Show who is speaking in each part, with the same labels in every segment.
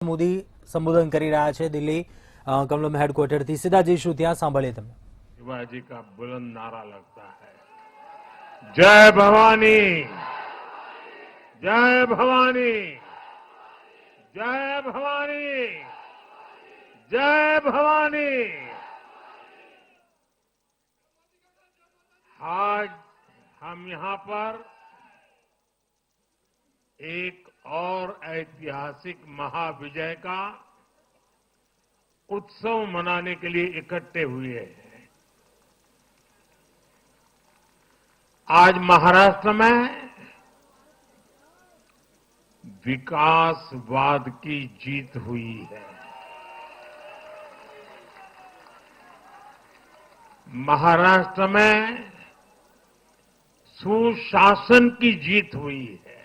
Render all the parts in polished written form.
Speaker 1: મોદી સંબોધન કરી રહ્યા છે દિલ્હી કમલમ હેડક્વાર્ટરથી સીધા જઈશું ત્યાં સાંભળીએ તમે।
Speaker 2: शिवाजी का बुलंद नारा लगता है, जय भवानी, जय भवानी, जय भवानी, जय भवानी। आज हम यहां पर एक और ऐतिहासिक महाविजय का उत्सव मनाने के लिए इकट्ठे हुए हैं। आज महाराष्ट्र में विकासवाद की जीत हुई है। महाराष्ट्र में सुशासन की जीत हुई है।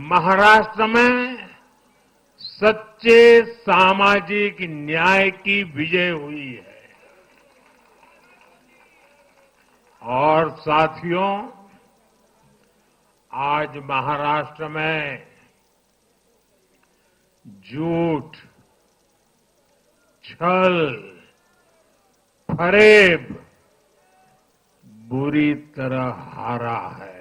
Speaker 2: महाराष्ट्र में सच्चे सामाजिक न्याय की विजय हुई है। और साथियों, आज महाराष्ट्र में झूठ, छल, फरेब बुरी तरह हारा है।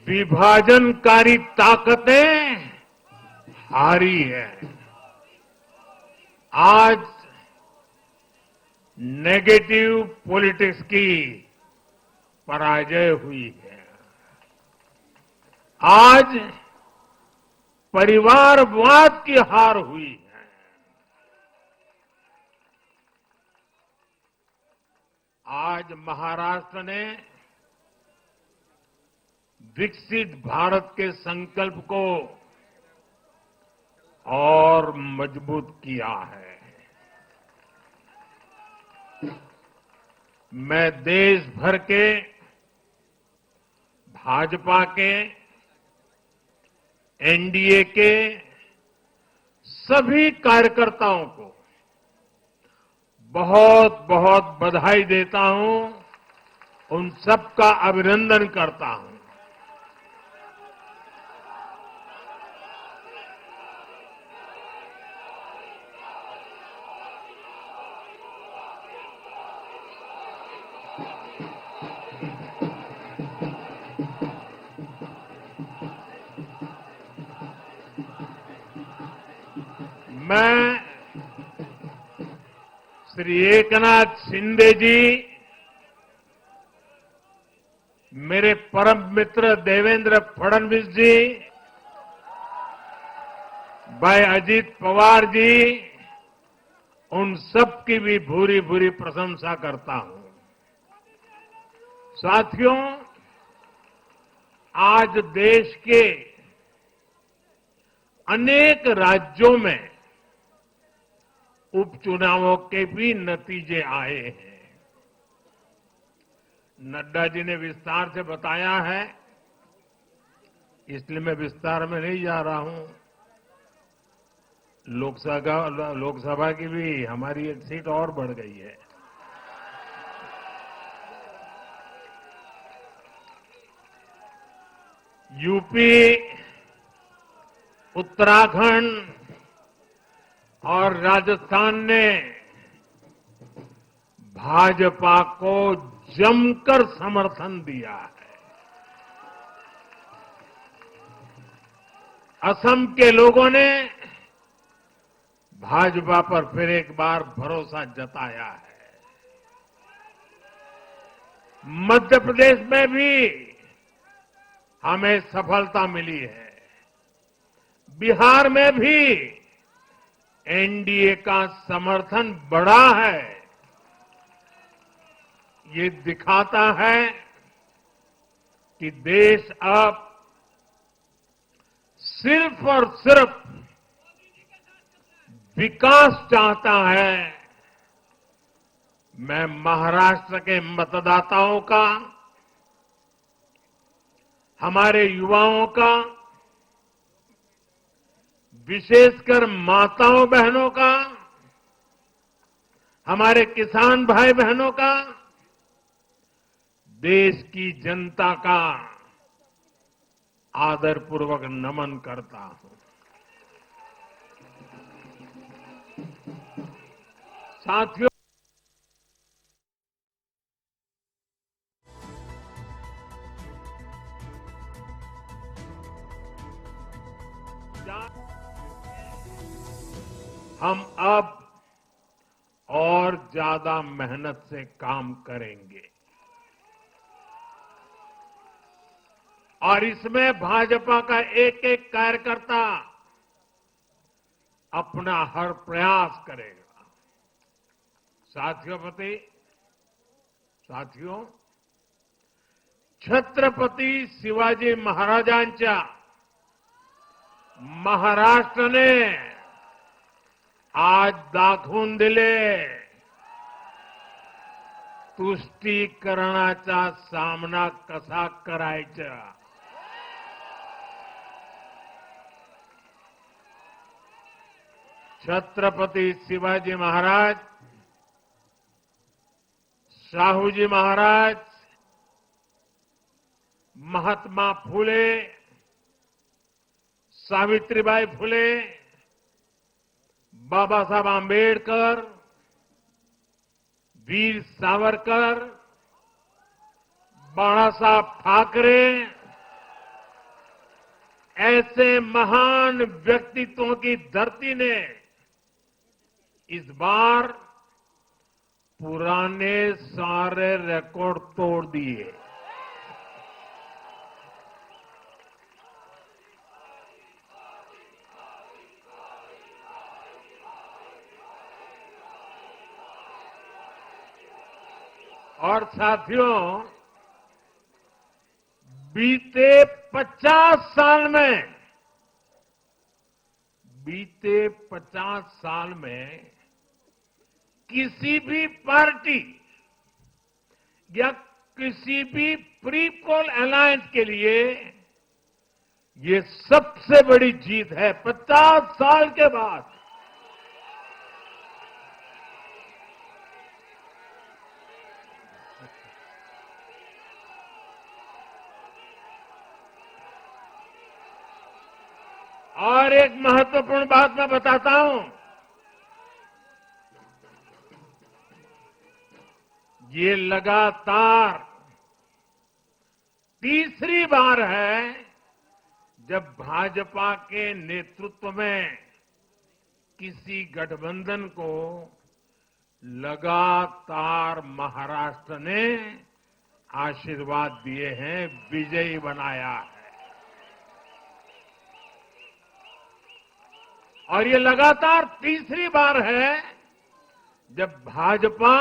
Speaker 2: विभाजनकारी ताकतें हारी है। आज नेगेटिव पॉलिटिक्स की पराजय हुई है। आज परिवारवाद की हार हुई है। आज महाराष्ट्र ने विकसित भारत के संकल्प को और मजबूत किया है। मैं देश भर के भाजपा के, एनडीए के सभी कार्यकर्ताओं को बहुत बहुत बधाई देता हूं, उन सबका अभिनंदन करता हूं। मैं श्री एकनाथ शिंदे जी, मेरे परम मित्र देवेंद्र फडणवीस जी, भाई अजीत पवार जी, उन सब की भी भूरी भूरी प्रशंसा करता हूं। साथियों, आज देश के अनेक राज्यों में उपचुनावों के भी नतीजे आए हैं। नड्डा जी ने विस्तार से बताया है, इसलिए मैं विस्तार में नहीं जा रहा हूं। लोकसभा की भी हमारी एक सीट और बढ़ गई है। यूपी, उत्तराखंड और राजस्थान ने भाजपा को जमकर समर्थन दिया है। असम के लोगों ने भाजपा पर फिर एक बार भरोसा जताया है। मध्य प्रदेश में भी हमें सफलता मिली है। बिहार में भी एनडीए का समर्थन बढ़ा है। ये दिखाता है कि देश अब सिर्फ और सिर्फ विकास चाहता है। मैं महाराष्ट्र के मतदाताओं का, हमारे युवाओं का, विशेषकर माताओं बहनों का, हमारे किसान भाई बहनों का देश की जनता का आदरपूर्वक नमन करता हूं। साथियों, हम अब और ज्यादा मेहनत से काम करेंगे और इसमें भाजपा का एक एक कार्यकर्ता अपना हर प्रयास करेगा। साथियों, छत्रपती शिवाजी महाराजांच्या महाराष्ट्राने आज दाखवून दिले तुष्टीकरणाचा सामना कसा करायचा। छत्रपती शिवाजी महाराज, शाहूजी महाराज, महात्मा फुले, सावित्रीबाई फुले, बाबासाहेब आंबेडकर, वीर सावरकर, बाला साहब ठाकरे, ऐसे महान व्यक्तित्वों की धरती ने इस बार पुराने सारे रिकॉर्ड तोड़ दिए। और साथियों, बीते 50 साल में किसी भी पार्टी या किसी भी प्री पोल अलायंस के लिए ये सबसे बड़ी जीत है 50 साल के बाद। और एक महत्वपूर्ण बात मैं बताता हूं, ये लगातार तीसरी बार है जब भाजपा के नेतृत्व में किसी गठबंधन को लगातार महाराष्ट्र ने आशीर्वाद दिए हैं, विजयी बनाया है। और ये लगातार तीसरी बार है जब भाजपा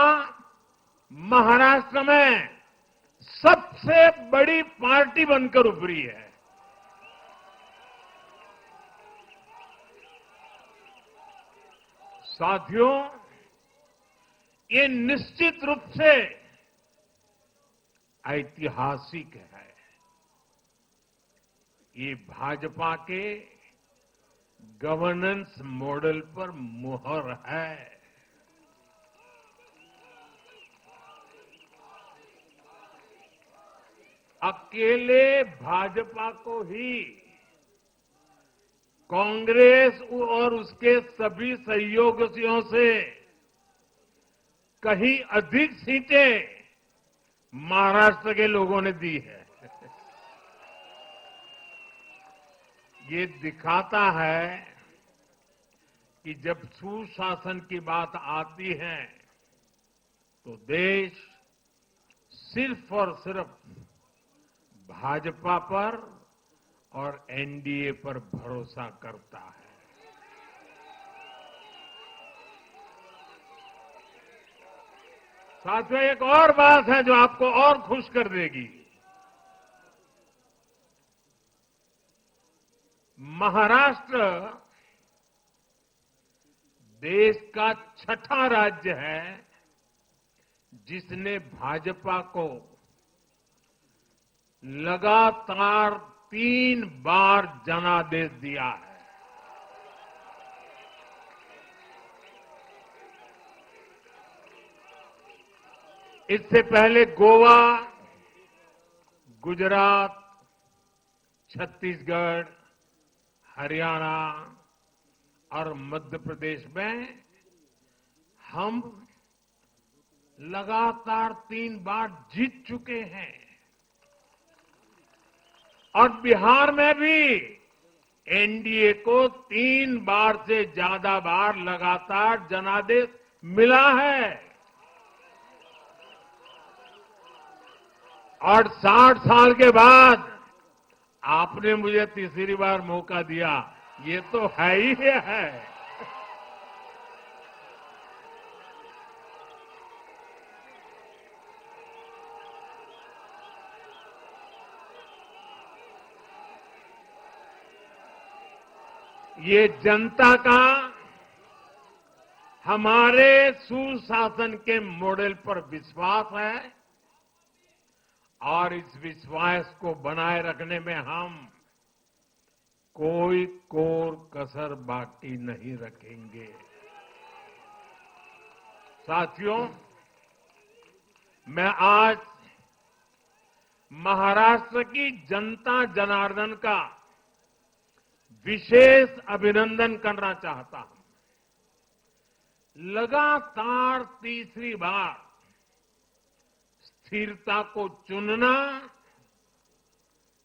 Speaker 2: महाराष्ट्र में सबसे बड़ी पार्टी बनकर उभरी है। साथियों, ये निश्चित रूप से ऐतिहासिक है। ये भाजपा के गवर्नेंस मॉडल पर मुहर है। अकेले भाजपा को ही कांग्रेस और उसके सभी सहयोगियों से कहीं अधिक सीटें महाराष्ट्र के लोगों ने दी है। ये दिखाता है कि जब सुशासन की बात आती है तो देश सिर्फ और सिर्फ भाजपा पर और एनडीए पर भरोसा करता है। साथियों, एक और बात है जो आपको और खुश कर देगी। महाराष्ट्र देश का छठा राज्य है जिसने भाजपा को लगातार 3 बार जनादेश दिया है। इससे पहले गोवा, गुजरात, छत्तीसगढ़, हरियाणा और मध्य प्रदेश में हम लगातार 3 बार जीत चुके हैं और बिहार में भी एनडीए को 3 बार से ज्यादा बार लगातार जनादेश मिला है और 60 साल के बाद आपने मुझे तीसरी बार मौका दिया, ये तो है ही है। ये जनता का हमारे सुशासन के मॉडल पर विश्वास है और इस विश्वास को बनाए रखने में हम कोई कोर कसर बाकी नहीं रखेंगे। साथियों, मैं आज महाराष्ट्र की जनता जनार्दन का विशेष अभिनंदन करना चाहता हूं। लगातार तीसरी बार स्थिरता को चुनना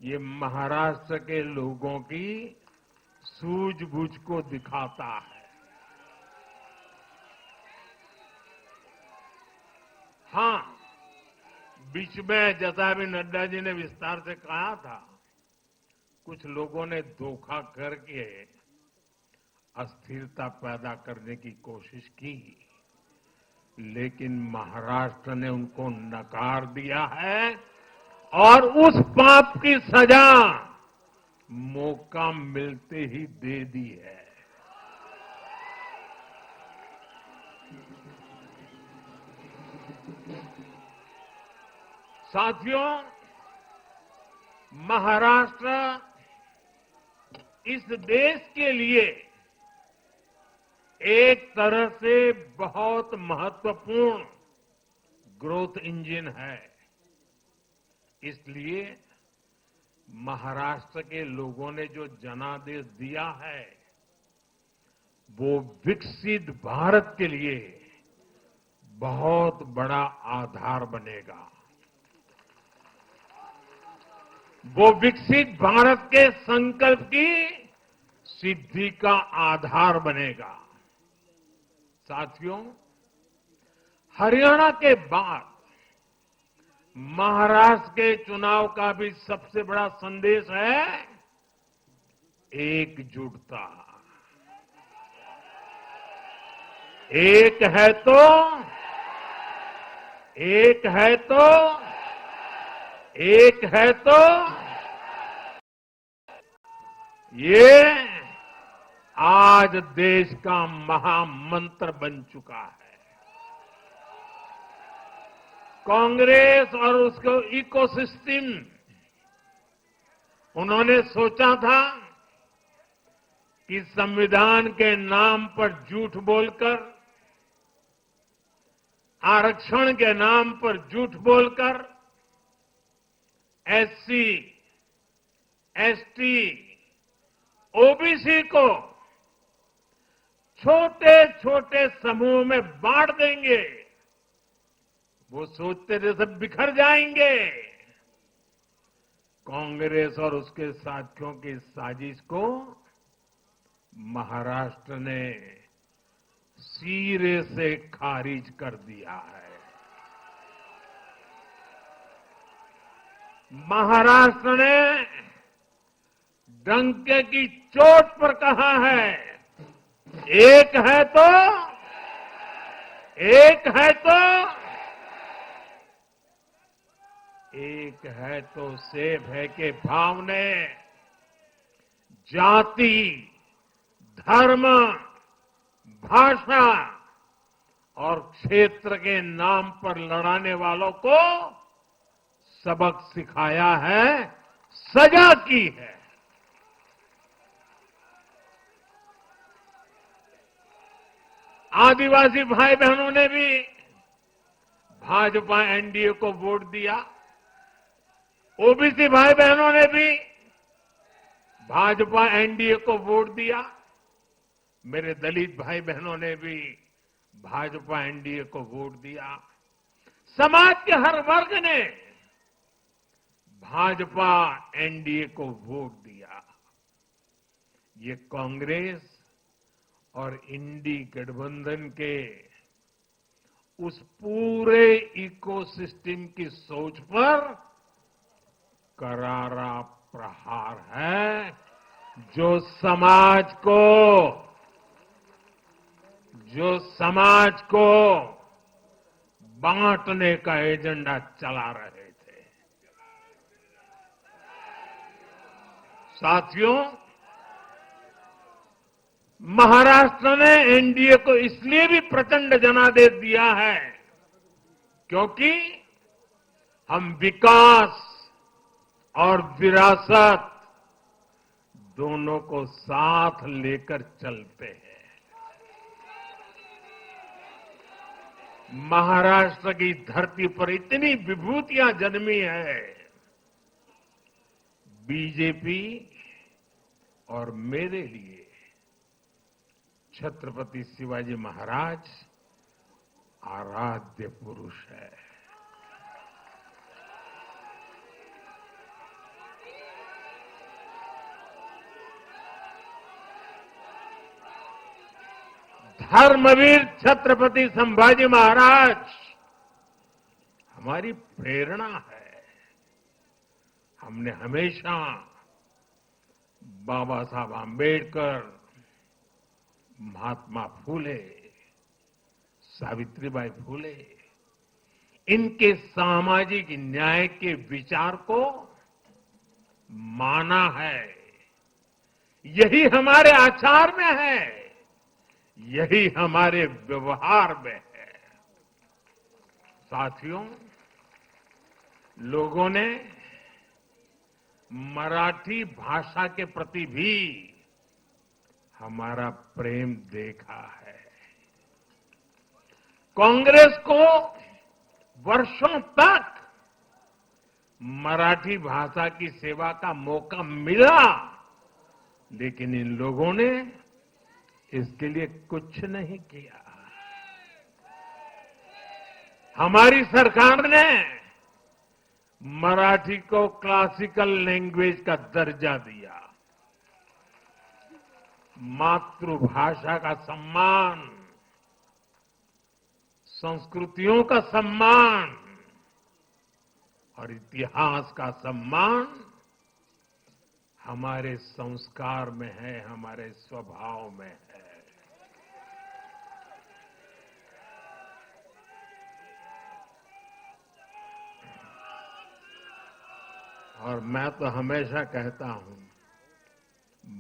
Speaker 2: ये महाराष्ट्र के लोगों की सूझबूझ को दिखाता है। हां, बीच में जैसा भी नड्डा जी ने विस्तार से कहा था, कुछ लोगों ने धोखा करके अस्थिरता पैदा करने की कोशिश की, लेकिन महाराष्ट्र ने उनको नकार दिया है और उस पाप की सजा मौका मिलते ही दे दी है। साथियों, महाराष्ट्र इस देश के लिए एक तरह से बहुत महत्वपूर्ण ग्रोथ इंजन है। इसलिए महाराष्ट्र के लोगों ने जो जनादेश दिया है, वो विकसित भारत के लिए बहुत बड़ा आधार बनेगा। वो विकसित भारत के संकल्प की सिद्धि का आधार बनेगा। साथियों, हरियाणा के बाद महाराष्ट्र के चुनाव का भी सबसे बड़ा संदेश है एकजुटता। एक है तो एक है तो एक है तो ये आज देश का महामंत्र बन चुका है। कांग्रेस और उसको इकोसिस्टम, उन्होंने सोचा था कि संविधान के नाम पर झूठ बोलकर, आरक्षण के नाम पर झूठ बोलकर एससी, एसटी, ओबीसी को छोटे छोटे समूह में बांट देंगे। वो सोचते थे सब बिखर जाएंगे। कांग्रेस और उसके साथियों की साजिश को महाराष्ट्र ने सिरे से खारिज कर दिया है। महाराष्ट्र ने डंके की चोट पर कहा है, एक है तो एक है तो एक है तो सेब है के भाव ने जाति, धर्म, भाषा और क्षेत्र के नाम पर लड़ाने वालों को सबक सिखाया है, सजा की है। आदिवासी भाई बहनों ने भी भाजपा एनडीए को वोट दिया। ओबीसी भाई बहनों ने भी भाजपा एनडीए को वोट दिया। मेरे दलित भाई बहनों ने भी भाजपा एनडीए को वोट दिया। समाज के हर वर्ग ने भाजपा एनडीए को वोट दिया। ये कांग्रेस और इंडी गठबंधन के उस पूरे इकोसिस्टम की सोच पर करारा प्रहार है जो समाज को बांटने का एजेंडा चला रहे थे। साथियों, महाराष्ट्र ने एनडीए को इसलिए भी प्रचंड जनादेश दिया है क्योंकि हम विकास और विरासत दोनों को साथ लेकर चलते हैं। महाराष्ट्र की धरती पर इतनी विभूतियां जन्मी है। बीजेपी और मेरे लिए छत्रपति शिवाजी महाराज आराध्य पुरुष है। धर्मवीर छत्रपति संभाजी महाराज हमारी प्रेरणा है। हमने हमेशा बाबा साहब आंबेडकर, महात्मा फूले, सावित्रीबाई फूले, इनके सामाजिक न्याय के विचार को माना है। यही हमारे आचार में है, यही हमारे व्यवहार में है। साथियों, लोगों ने मराठी भाषा के प्रति भी हमारा प्रेम देखा है। कांग्रेस को वर्षों तक मराठी भाषा की सेवा का मौका मिला, लेकिन इन लोगों ने इसके लिए कुछ नहीं किया। हमारी सरकार ने मराठी को क्लासिकल लैंग्वेज का दर्जा दिया। मातृभाषा का सम्मान, संस्कृतियों का सम्मान और इतिहास का सम्मान हमारे संस्कार में है, हमारे स्वभाव में है। और मैं तो हमेशा कहता हूं,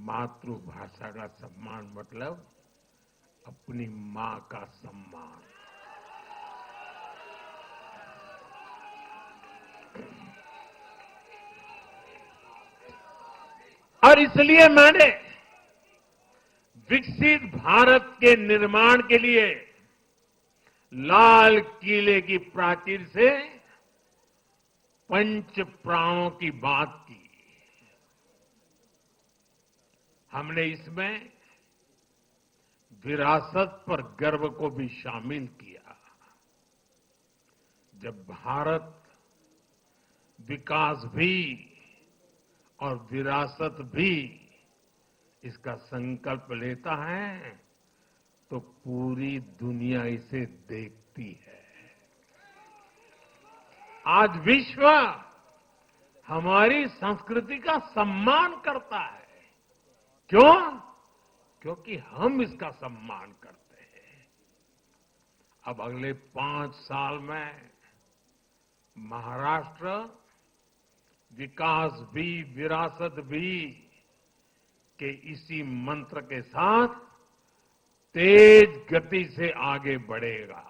Speaker 2: मातृभाषा का सम्मान मतलब अपनी मां का सम्मान। और इसलिए मैंने विकसित भारत के निर्माण के लिए लाल किले की प्राचीर से पंच प्राणों की बात की। हमने इसमें विरासत पर गर्व को भी शामिल किया। जब भारत विकास भी और विरासत भी इसका संकल्प लेता है तो पूरी दुनिया इसे देखती है। आज विश्व हमारी संस्कृति का सम्मान करता है। क्यों? क्योंकि हम इसका सम्मान करते हैं। अब अगले 5 साल में महाराष्ट्र विकास भी विरासत भी के इसी मंत्र के साथ तेज गति से आगे बढ़ेगा।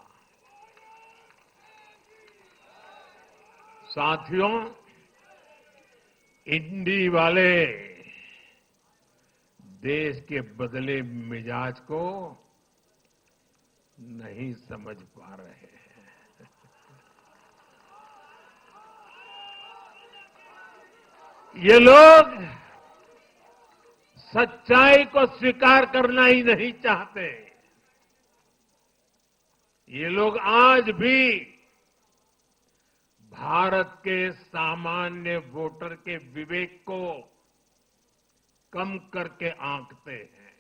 Speaker 2: साथियों, इंडी वाले देश के बदले मिजाज को नहीं समझ पा रहे हैं। ये लोग सच्चाई को स्वीकार करना ही नहीं चाहते। ये लोग आज भी भारत के सामान्य वोटर के विवेक को कम करके आंकते हैं।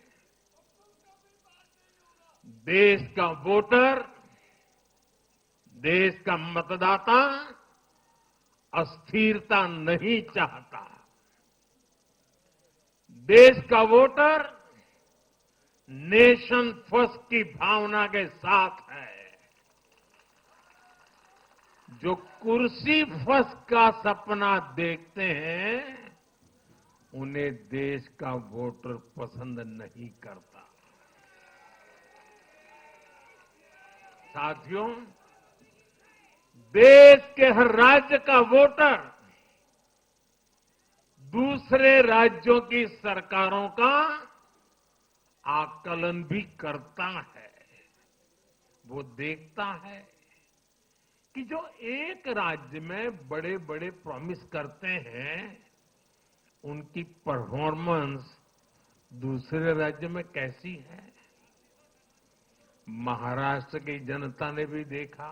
Speaker 2: देश का वोटर, देश का मतदाता अस्थिरता नहीं चाहता। देश का वोटर नेशन फर्स्ट की भावना के साथ है। जो कुर्सी फर्स्ट का सपना देखते हैं, उन्हें देश का वोटर पसंद नहीं करता। साथियों, देश के हर राज्य का वोटर दूसरे राज्यों की सरकारों का आकलन भी करता है। वो देखता है कि जो एक राज्य में बड़े बड़े प्रॉमिस करते हैं, उनकी परफॉर्मेंस दूसरे राज्य में कैसी है। महाराष्ट्र की जनता ने भी देखा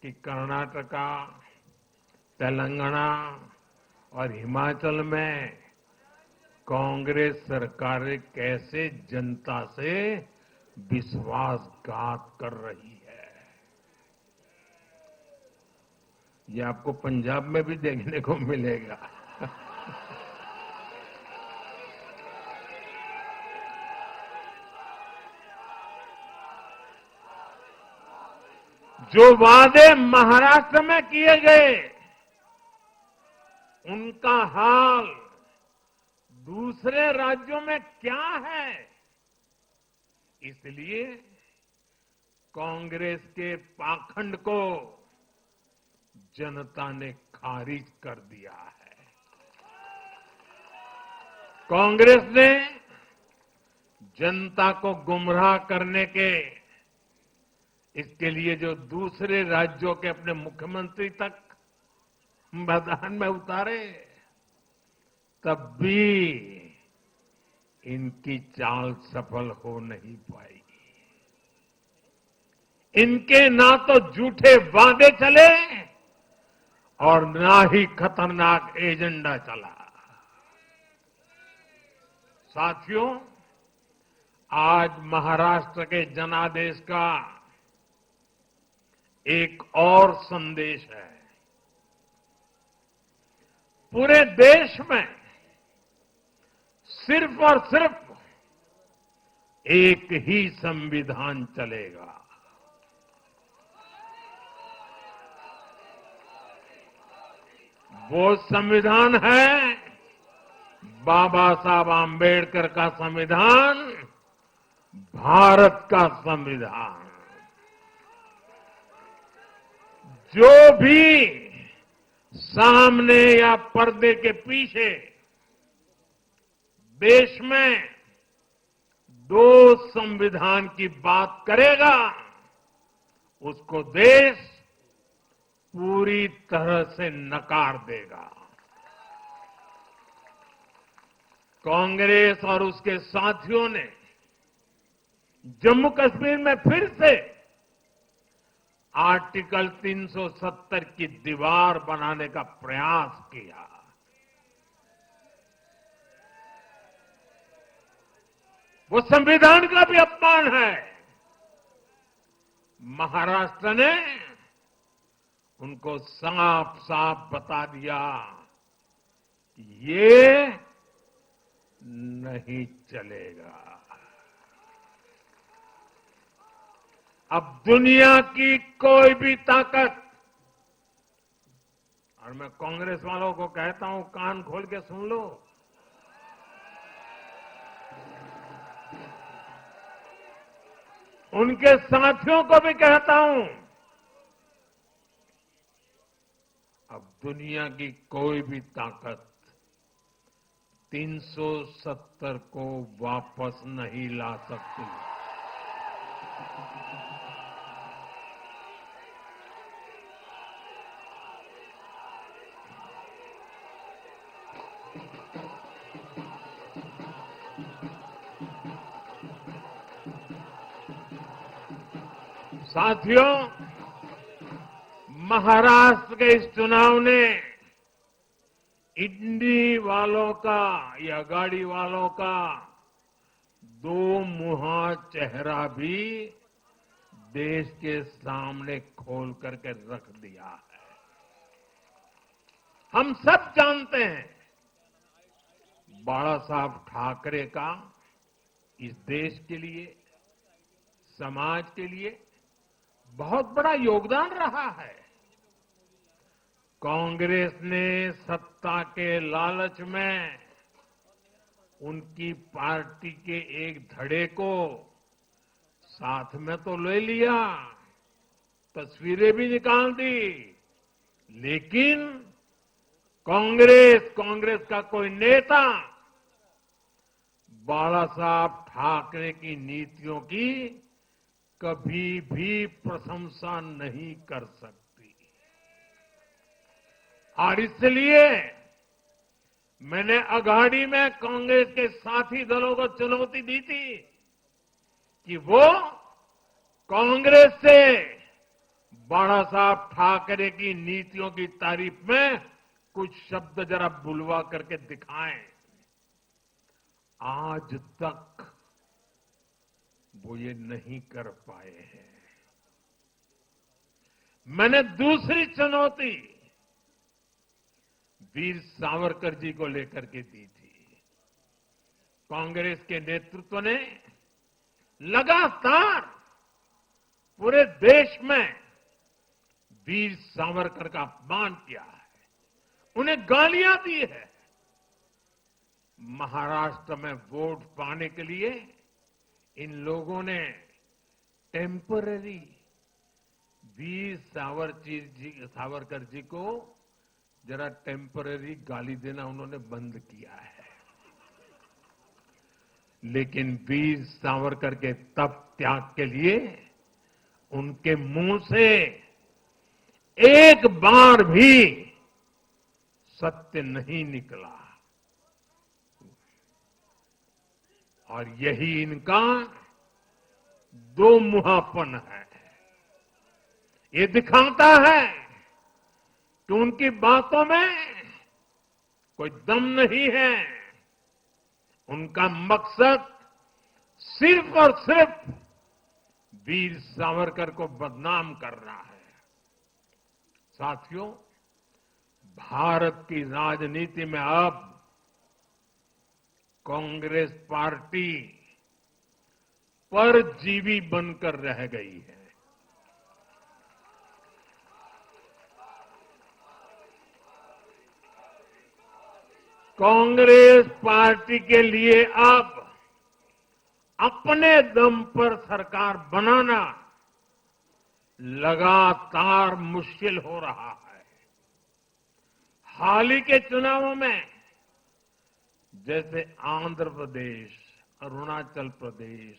Speaker 2: कि कर्नाटका, तेलंगाना और हिमाचल में कांग्रेस सरकारें कैसे जनता से विश्वासघात कर रही है। ये आपको पंजाब में भी देखने को मिलेगा। जो वादे महाराष्ट्र में किए गए, उनका हाल दूसरे राज्यों में क्या है। इसलिए कांग्रेस के पाखंड को जनता ने खारिज कर दिया है। कांग्रेस ने जनता को गुमराह करने के, इसके लिए जो दूसरे राज्यों के अपने मुख्यमंत्री तक मैदान में उतारे, तब भी इनकी चाल सफल हो नहीं पाई। इनके ना तो झूठे वादे चले और ना ही खतरनाक एजेंडा चला। साथियों, आज महाराष्ट्र के जनादेश का एक और संदेश है। पूरे देश में सिर्फ और सिर्फ एक ही संविधान चलेगा। वो संविधान है बाबा साहब आम्बेडकर का संविधान, भारत का संविधान। जो भी सामने या पर्दे के पीछे देश में दो संविधान की बात करेगा, उसको देश पूरी तरह से नकार देगा। कांग्रेस और उसके साथियों ने जम्मू कश्मीर में फिर से आर्टिकल 370 की दीवार बनाने का प्रयास किया। वो संविधान का भी अपमान है। महाराष्ट्र ने उनको साफ साफ बता दिया कि ये नहीं चलेगा। अब दुनिया की कोई भी ताकत, और मैं कांग्रेस वालों को कहता हूं, कान खोल के सुन लो, उनके साथियों को भी कहता हूं, अब दुनिया की कोई भी ताकत 370 को वापस नहीं ला सकती। साथियों, महाराष्ट्र के इस चुनाव ने इंडी वालों का या गाड़ी वालों का दो मुहा चेहरा भी देश के सामने खोल करके रख दिया है। हम सब जानते हैं बाला साहब ठाकरे का इस देश के लिए, समाज के लिए बहुत बड़ा योगदान रहा है। कांग्रेस ने सत्ता के लालच में उनकी पार्टी के एक धड़े को साथ में तो ले लिया, तस्वीरें भी निकाल दी, लेकिन कांग्रेस का कोई नेता बाला साहब ठाकरे की नीतियों की कभी भी प्रशंसा नहीं कर सकती। और इसलिए मैंने अघाड़ी में कांग्रेस के साथी दलों को चुनौती दी थी कि वो कांग्रेस से बाला साहब ठाकरे की नीतियों की तारीफ में कुछ शब्द जरा बुलवा करके दिखाएं। आज तक वो ये नहीं कर पाए हैं। मैंने दूसरी चुनौती वीर सावरकर जी को लेकर के दी थी। कांग्रेस के नेतृत्व ने लगातार पूरे देश में वीर सावरकर का अपमान किया है, उन्हें गालियां दी है। महाराष्ट्र में वोट पाने के लिए इन लोगों ने टेम्पररी वीर सावरकर जी को जरा टेम्पररी गाली देना उन्होंने बंद किया है। लेकिन वीर सावरकर के तप त्याग के लिए उनके मुंह से एक बार भी सत्य नहीं निकला, और यही इनका दो मुहापन है। ये दिखाता है कि उनकी बातों में कोई दम नहीं है। उनका मकसद सिर्फ और सिर्फ वीर सावरकर को बदनाम करना है। साथियों, भारत की राजनीति में अब कांग्रेस पार्टी परजीवी बनकर रह गई है। कांग्रेस पार्टी के लिए अब अपने दम पर सरकार बनाना लगातार मुश्किल हो रहा है। हाल ही के चुनावों में जैसे आंध्र प्रदेश, अरुणाचल प्रदेश,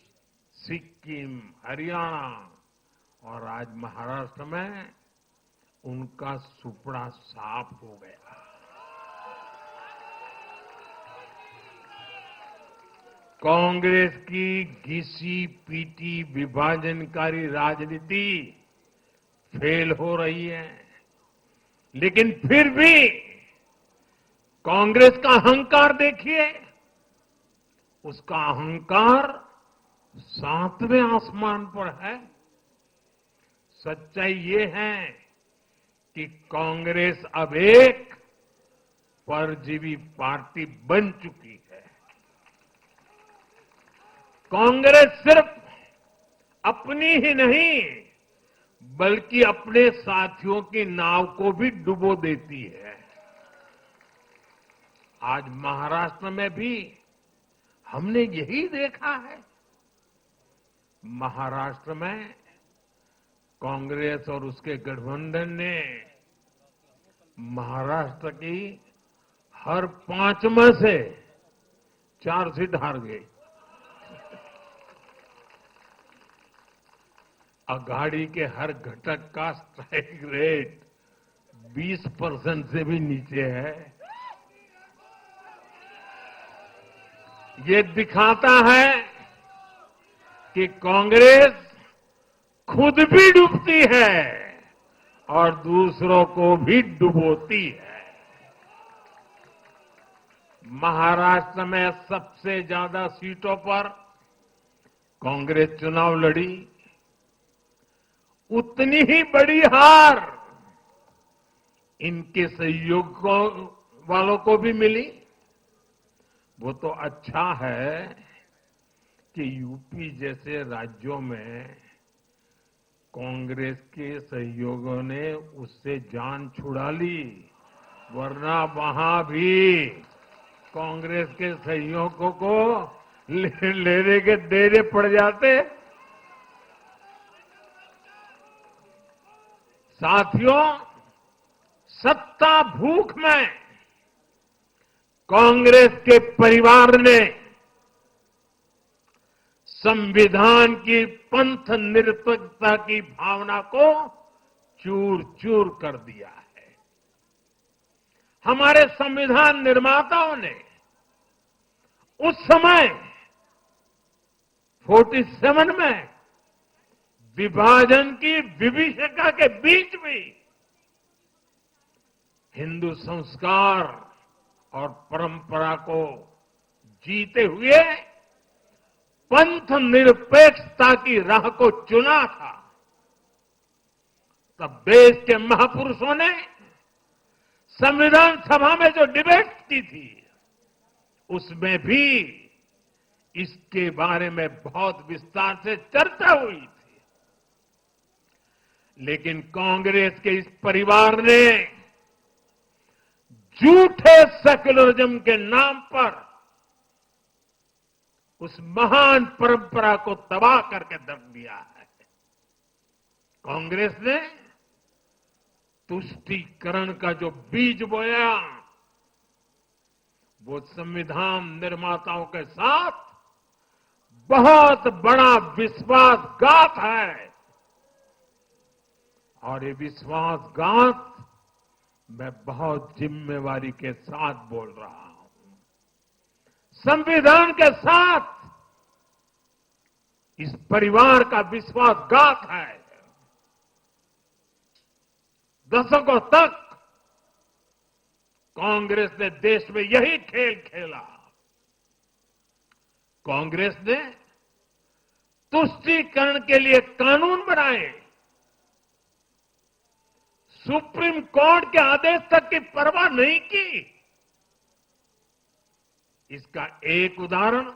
Speaker 2: सिक्किम, हरियाणा और आज महाराष्ट्र में उनका सुपड़ा साफ हो गया। कांग्रेस की घिसी पीटी विभाजनकारी राजनीति फेल हो रही है, लेकिन फिर भी कांग्रेस का अहंकार देखिए, उसका अहंकार 7वें आसमान पर है। सच्चाई ये है कि कांग्रेस अब एक परजीवी पार्टी बन चुकी है। कांग्रेस सिर्फ अपनी ही नहीं बल्कि अपने साथियों की नाव को भी डुबो देती है। आज महाराष्ट्र में भी हमने यही देखा है। महाराष्ट्र में कांग्रेस और उसके गठबंधन ने महाराष्ट्र की हर 5 में से 4 सीट हार गई। अघाड़ी के हर घटक का स्ट्राइक रेट 20% से भी नीचे है। ये दिखाता है कि कांग्रेस खुद भी डूबती है और दूसरों को भी डुबोती है। महाराष्ट्र में सबसे ज्यादा सीटों पर कांग्रेस चुनाव लड़ी, उतनी ही बड़ी हार इनके सहयोग वालों को भी मिली। वो तो अच्छा है कि यूपी जैसे राज्यों में कांग्रेस के सहयोगियों ने उससे जान छुड़ा ली, वरना वहां भी कांग्रेस के सहयोगियों को लेने के देने पड़ जाते। साथियों, सत्ता भूख में कांग्रेस के परिवार ने संविधान की पंथ निरपेक्षता की भावना को चूर चूर कर दिया है। हमारे संविधान निर्माताओं ने उस समय 47 में विभाजन की विभीषिका के बीच भी हिंदू संस्कार और परंपरा को जीते हुए पंथ निरपेक्षता की राह को चुना था। तब देश के महापुरुषों ने संविधान सभा में जो डिबेट की थी, उसमें भी इसके बारे में बहुत विस्तार से चर्चा हुई थी। लेकिन कांग्रेस के इस परिवार ने झूठे सेक्युलरिज्म के नाम पर उस महान परंपरा को तबाह करके रख दिया है। कांग्रेस ने तुष्टीकरण का जो बीज बोया, वो संविधान निर्माताओं के साथ बहुत बड़ा विश्वासघात है। और ये विश्वासघात मैं बहुत जिम्मेवारी के साथ बोल रहा हूं। संविधान के साथ इस परिवार का विश्वासघात है। दशकों तक कांग्रेस ने देश में यही खेल खेला। कांग्रेस ने तुष्टीकरण के लिए कानून बनाए, सुप्रीम कोर्ट के आदेश तक की परवाह नहीं की। इसका एक उदाहरण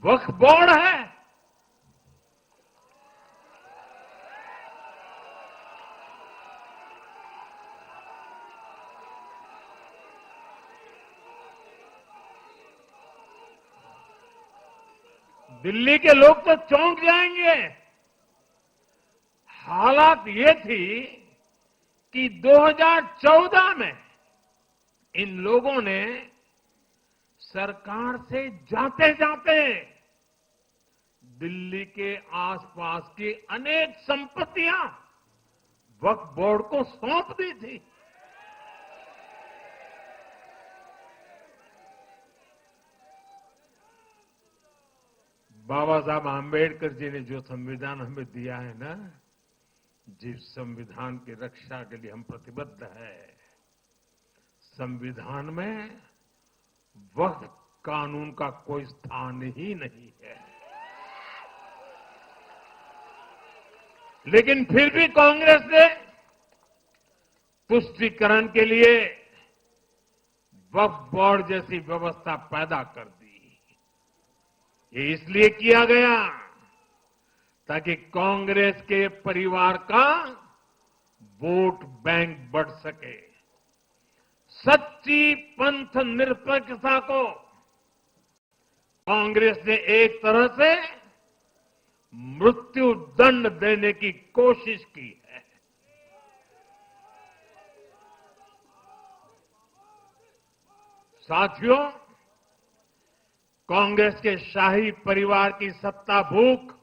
Speaker 2: वक्फ बोर्ड है। दिल्ली के लोग तो चौंक जाएंगे। हालात ये थी कि 2014 में इन लोगों ने सरकार से जाते जाते दिल्ली के आसपास की अनेक संपत्तियां वक्फ बोर्ड को सौंप दी थी। बाबा साहब आंबेडकर जी ने जो संविधान हमें दिया है ना, जिस संविधान की रक्षा के लिए हम प्रतिबद्ध है, संविधान में वक्फ कानून का कोई स्थान ही नहीं है। लेकिन फिर भी कांग्रेस ने तुष्टीकरण के लिए वक्फ बोर्ड जैसी व्यवस्था पैदा कर दी। ये इसलिए किया गया ताकि कांग्रेस के परिवार का वोट बैंक बढ़ सके। सच्ची पंथ निरपेक्षता को कांग्रेस ने एक तरह से मृत्यु दंड देने की कोशिश की है। साथियों, कांग्रेस के शाही परिवार की सत्ता भूख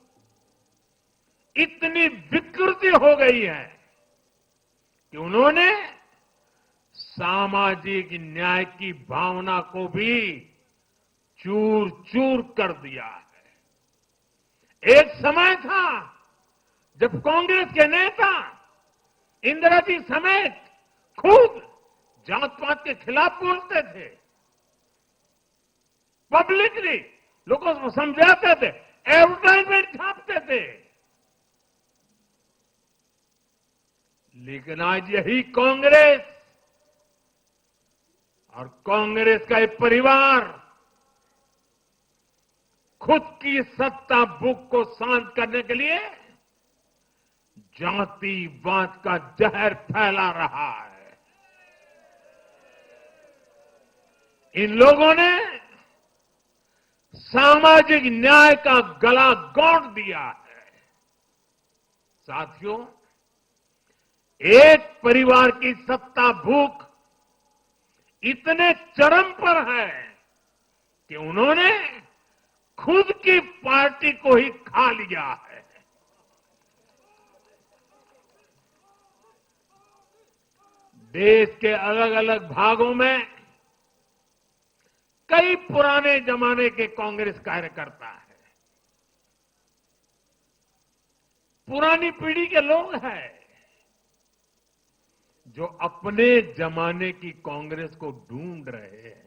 Speaker 2: इतनी विकृति हो गई है कि उन्होंने सामाजिक न्याय की भावना को भी चूर चूर कर दिया है। एक समय था जब कांग्रेस के नेता इंदिरा जी समेत खुद जात पात के खिलाफ बोलते थे, पब्लिकली लोगों को समझाते थे, एडवर्टाइजमेंट छापते थे। लेकिन आज यही कांग्रेस और कांग्रेस का एक परिवार खुद की सत्ता भूख को शांत करने के लिए जातिवाद का जहर फैला रहा है। इन लोगों ने सामाजिक न्याय का गला घोंट दिया है। साथियों, एक परिवार की सत्ता भूख इतने चरम पर है कि उन्होंने खुद की पार्टी को ही खा लिया है। देश के अलग अलग भागों में कई पुराने जमाने के कांग्रेस कार्यकर्ता हैं, पुरानी पीढ़ी के लोग हैं जो अपने जमाने की कांग्रेस को ढूंढ रहे हैं।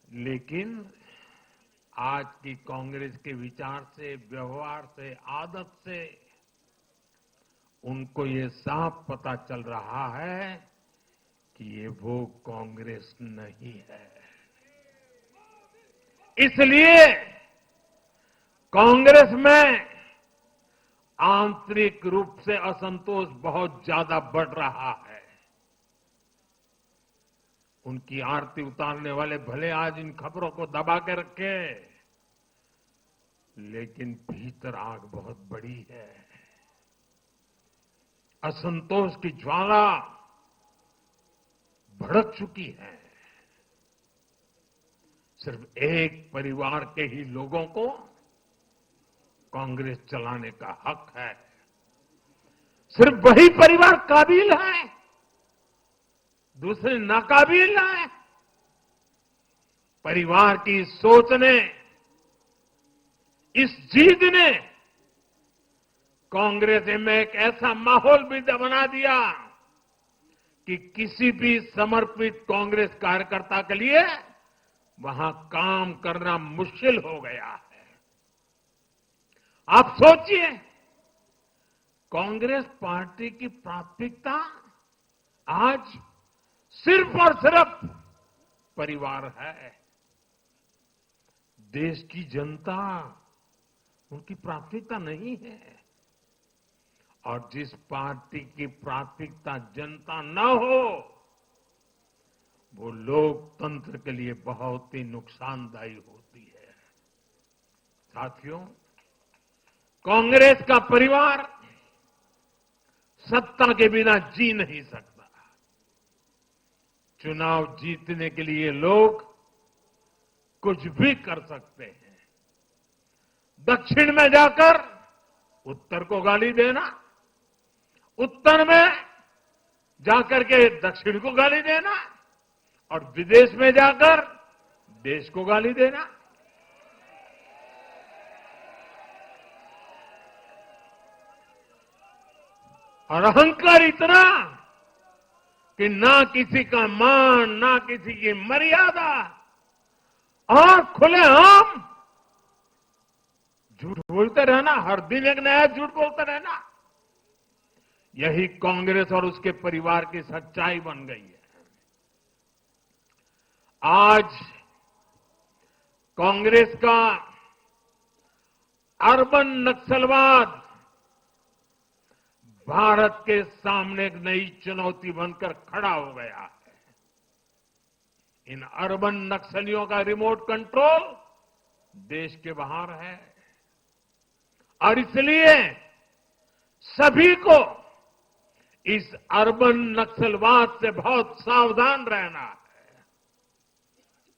Speaker 2: लेकिन आज की कांग्रेस के विचार से, व्यवहार से, आदत से उनको ये साफ पता चल रहा है कि ये वो कांग्रेस नहीं है। इसलिए कांग्रेस में आंतरिक रूप से असंतोष बहुत ज्यादा बढ़ रहा है। उनकी आरती उतारने वाले भले आज इन खबरों को दबा के रखे, लेकिन भीतर आग बहुत बड़ी है। असंतोष की ज्वाला भड़क चुकी है। सिर्फ एक परिवार के ही लोगों को कांग्रेस चलाने का हक है। सिर्फ वही परिवार काबिल है, दूसरे नाकाबिल है। परिवार की सोच ने, इस जीत ने कांग्रेस में एक ऐसा माहौल भी बना दिया कि किसी भी समर्पित कांग्रेस कार्यकर्ता के लिए वहां काम करना मुश्किल हो गया है। आप सोचिए, कांग्रेस पार्टी की प्राथमिकता आज सिर्फ और सिर्फ परिवार है। देश की जनता उनकी प्राथमिकता नहीं है। और जिस पार्टी की प्राथमिकता जनता न हो, वो लोकतंत्र के लिए बहुत ही नुकसानदायी होती है। साथियों, कांग्रेस का परिवार सत्ता के बिना जी नहीं सकता। चुनाव जीतने के लिए लोग कुछ भी कर सकते हैं। दक्षिण में जाकर उत्तर को गाली देना, उत्तर में जाकर के दक्षिण को गाली देना, और विदेश में जाकर देश को गाली देना। और अहंकार इतना कि ना किसी का मान, ना किसी की मर्यादा, और खुलेआम झूठ बोलते रहना, हर दिन एक नया झूठ बोलते रहना। यही कांग्रेस और उसके परिवार की सच्चाई बन गई है। आज कांग्रेस का अर्बन नक्सलवाद भारत के सामने एक नई चुनौती बनकर खड़ा हो गया है। इन अर्बन नक्सलियों का रिमोट कंट्रोल देश के बाहर है, और इसलिए सभी को इस अर्बन नक्सलवाद से बहुत सावधान रहना है।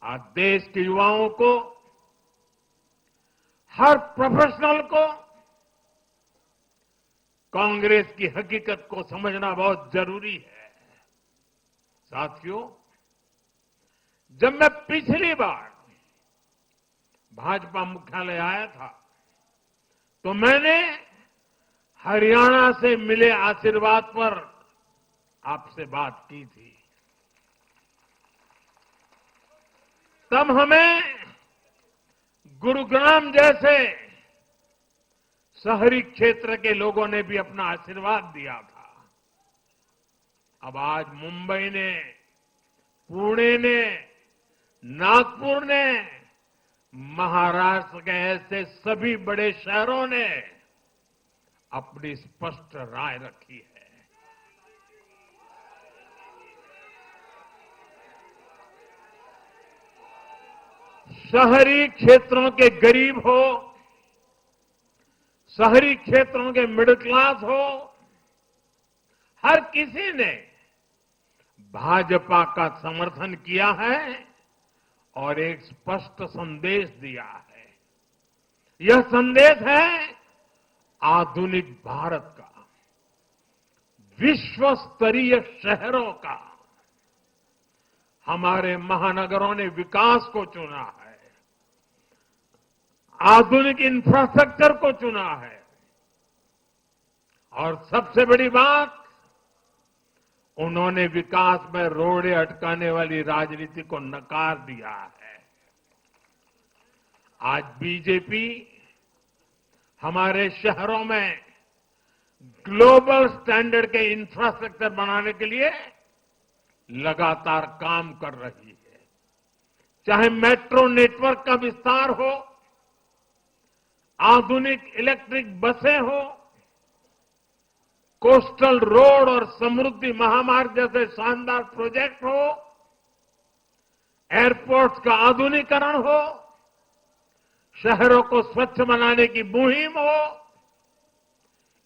Speaker 2: आज देश के युवाओं को, हर प्रोफेशनल को कांग्रेस की हकीकत को समझना बहुत जरूरी है। साथियों, जब मैं पिछली बार भाजपा मुख्यालय आया था तो मैंने हरियाणा से मिले आशीर्वाद पर आपसे बात की थी। तब हमें गुरुग्राम जैसे शहरी क्षेत्र के लोगों ने भी अपना आशीर्वाद दिया था। अब आज मुंबई ने, पुणे ने, नागपुर ने, महाराष्ट्र के ऐसे सभी बड़े शहरों ने अपनी स्पष्ट राय रखी है। शहरी क्षेत्रों के गरीब हो, शहरी क्षेत्रों के मिडिल क्लास हो, हर किसी ने भाजपा का समर्थन किया है और एक स्पष्ट संदेश दिया है। यह संदेश है आधुनिक भारत का, विश्व स्तरीय शहरों का। हमारे महानगरों ने विकास को चुना है, आधुनिक इंफ्रास्ट्रक्चर को चुना है और सबसे बड़ी बात, उन्होंने विकास में रोड़े अटकाने वाली राजनीति को नकार दिया है। आज बीजेपी हमारे शहरों में ग्लोबल स्टैंडर्ड के इंफ्रास्ट्रक्चर बनाने के लिए लगातार काम कर रही है। चाहे मेट्रो नेटवर्क का विस्तार हो, आधुनिक इलेक्ट्रिक बसें हो, कोस्टल रोड और समृद्धि महामार्ग जैसे शानदार प्रोजेक्ट हो, एयरपोर्ट्स का आधुनिकीकरण हो, शहरों को स्वच्छ बनाने की मुहिम हो,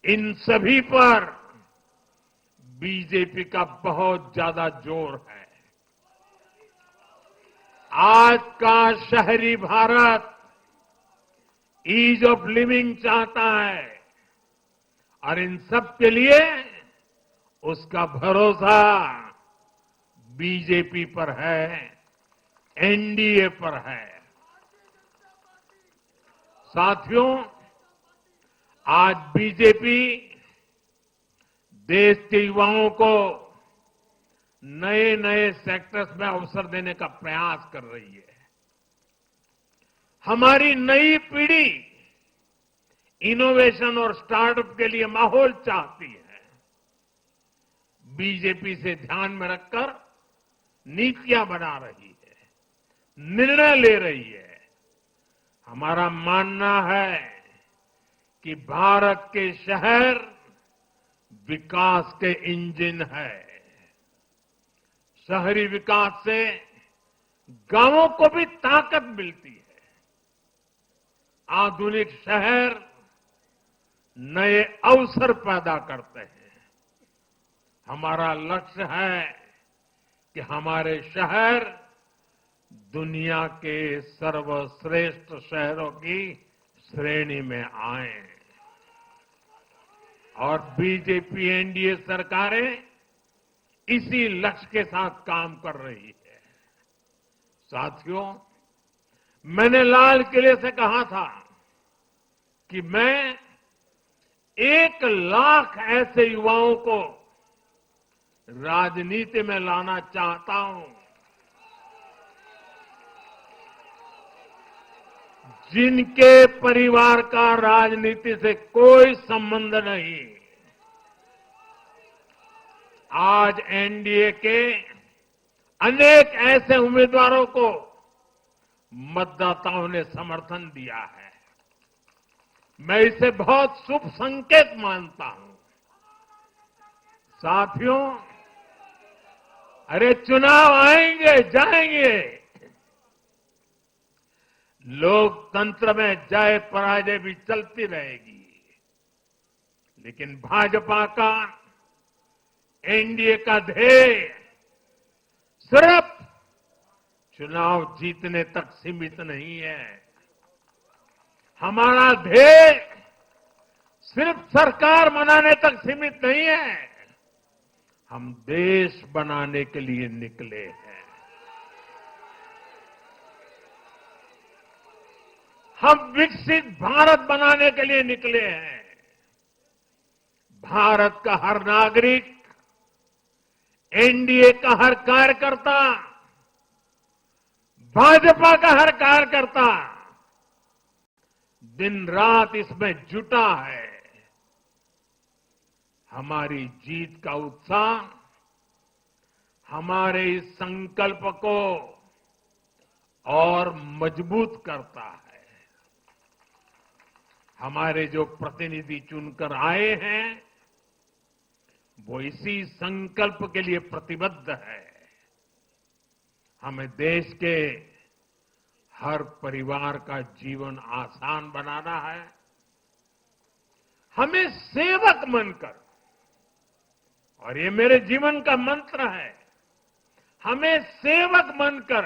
Speaker 2: इन सभी पर बीजेपी का बहुत ज्यादा जोर है। आज का शहरी भारत ईज ऑफ लिविंग चाहता है और इन सब के लिए उसका भरोसा बीजेपी पर है, एनडीए पर है। साथियों, आज बीजेपी देश के युवाओं को नए नए सेक्टर्स में अवसर देने का प्रयास कर रही है। हमारी नई पीढ़ी इनोवेशन और स्टार्टअप के लिए माहौल चाहती है। बीजेपी से ध्यान में रखकर नीतियां बना रही है, निर्णय ले रही है। हमारा मानना है कि भारत के शहर विकास के इंजन है। शहरी विकास से गांवों को भी ताकत मिलती है। आधुनिक शहर नए अवसर पैदा करते हैं। हमारा लक्ष्य है कि हमारे शहर दुनिया के सर्वश्रेष्ठ शहरों की श्रेणी में आए और बीजेपी एनडीए सरकारें इसी लक्ष्य के साथ काम कर रही है। साथियों, मैंने लाल किले से कहा था कि मैं 1 लाख ऐसे युवाओं को राजनीति में लाना चाहता हूं जिनके परिवार का राजनीति से कोई संबंध नहीं। आज एनडीए के अनेक ऐसे उम्मीदवारों को मतदाताओं ने समर्थन दिया है। मैं इसे बहुत शुभ संकेत मानता हूं। साथियों, अरे चुनाव आएंगे जाएंगे, लोकतंत्र में जय पराजय भी चलती रहेगी, लेकिन भाजपा का, एनडीए का ध्येय सिर्फ चुनाव जीतने तक सीमित नहीं है। हमारा ध्येय सिर्फ सरकार बनाने तक सीमित नहीं है। हम देश बनाने के लिए निकले हैं। हम विकसित भारत बनाने के लिए निकले हैं। भारत का हर नागरिक, एनडीए का हर कार्यकर्ता, भाजपा का हर कार्यकर्ता दिन रात इसमें जुटा है। हमारी जीत का उत्साह हमारे इस संकल्प को और मजबूत करता है। हमारे जो प्रतिनिधि चुनकर आए हैं वो इसी संकल्प के लिए प्रतिबद्ध है। हमें देश के हर परिवार का जीवन आसान बनाना है। हमें सेवक बनकर, और ये मेरे जीवन का मंत्र है, हमें सेवक बनकर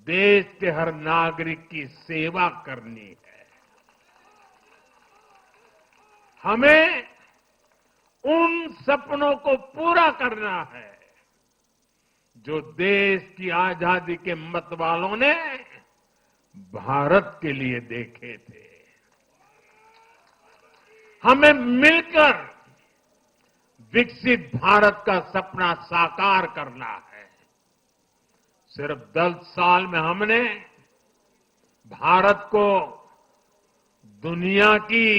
Speaker 2: देश के हर नागरिक की सेवा करनी है। हमें उन सपनों को पूरा करना है जो देश की आजादी के मत वालों ने भारत के लिए देखे थे। हमें मिलकर विकसित भारत का सपना साकार करना है। सिर्फ 10 साल में हमने भारत को दुनिया की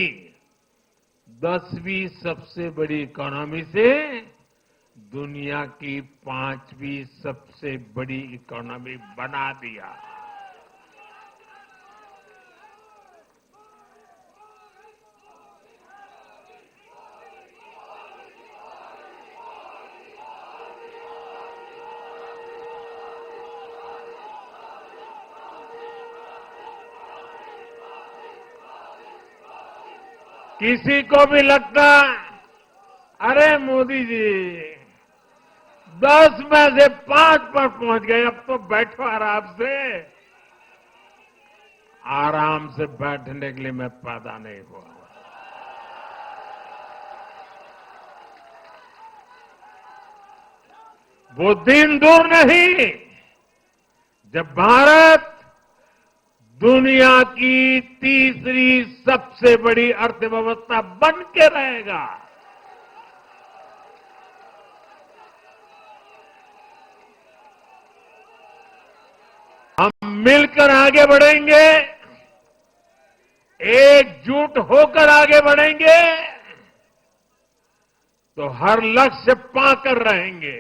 Speaker 2: 10वीं सबसे बड़ी इकोनॉमी से दुनिया की 5वीं सबसे बड़ी इकोनॉमी बना दिया। किसी को भी लगता, अरे मोदी जी 10 में से 5 पर पहुंच गए, अब तो बैठो आराम से। आराम से बैठने के लिए मैं पैदा नहीं हुआ। वो दिन दूर नहीं जब भारत दुनिया की 3री सबसे बड़ी अर्थव्यवस्था बन के रहेगा। हम मिलकर आगे बढ़ेंगे, एकजुट होकर आगे बढ़ेंगे तो हर लक्ष्य पाकर रहेंगे।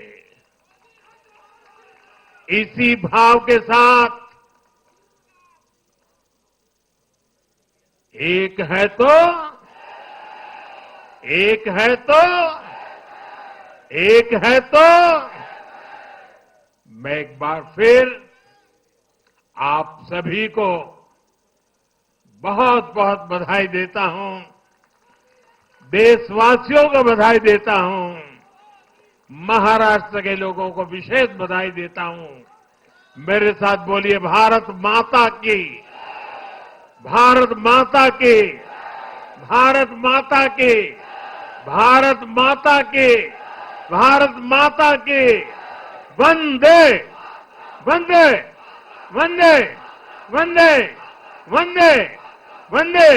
Speaker 2: इसी भाव के साथ एक है तो मैं एक बार फिर आप सभी को बहुत बहुत बधाई देता हूं, देशवासियों को बधाई देता हूं, महाराष्ट्र के लोगों को विशेष बधाई देता हूं। मेरे साथ बोलिए, भारत माता की, भारत माता की, भारत माता की, भारत माता की, भारत माता की। वंदे वंदे वंदे वंदे वंदे वंदे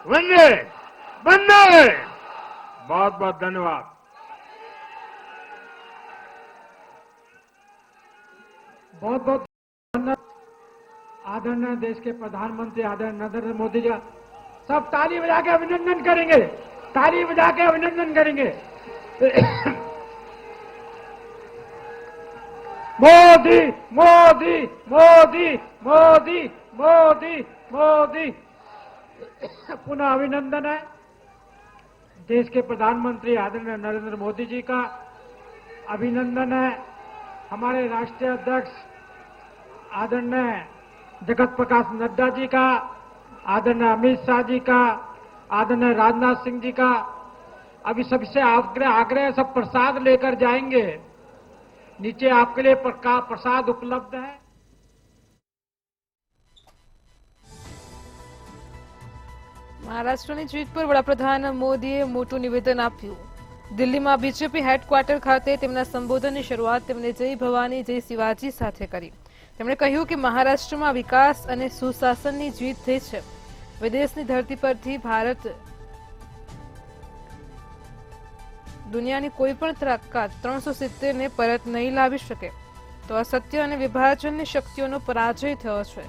Speaker 2: वंदे वंदे। बहुत बहुत धन्यवाद।
Speaker 3: बहुत बहुत धन्यवाद आदरणीय देश के प्रधानमंत्री आदरणीय नरेंद्र मोदी जी का। सब ताली बजा के अभिनंदन करेंगे, ताली बजा के अभिनंदन करेंगे। मोदी मोदी मोदी मोदी मोदी मोदी। पुनः अभिनंदन है देश के प्रधानमंत्री आदरणीय नरेंद्र मोदी जी का। अभिनंदन है हमारे राष्ट्रीय अध्यक्ष आदरणीय जगत प्रकाश नड्डा जी का, आदरणीय अमित शाह जी का, आदरणीय राजनाथ सिंह जी का। अभी सबसे आग्रह सब प्रसाद लेकर जाएंगे, नीचे आपके लिए प्रसाद उपलब्ध है।
Speaker 4: મહારાષ્ટ્રની જીત પર વડાપ્રધાન મોદીએ મોટું નિવેદન આપ્યું। દિલ્હીમાં બીજેપી હેડક્વાર્ટર ખાતે તેમના સંબોધનની શરૂઆત તેમણે જય ભવાની જય શિવાજી સાથે કરી। તેમણે કહ્યું કે મહારાષ્ટ્રમાં વિકાસ અને સુશાસનની જીત થઈ છે. વિદેશની ધરતી પરથી ભારત દુનિયાની કોઈ પણ તાકાત 370 ને પરત નહીં લાવી શકે તો અસત્ય અને વિભાજનની શક્તિઓનો પરાજય થયો છે.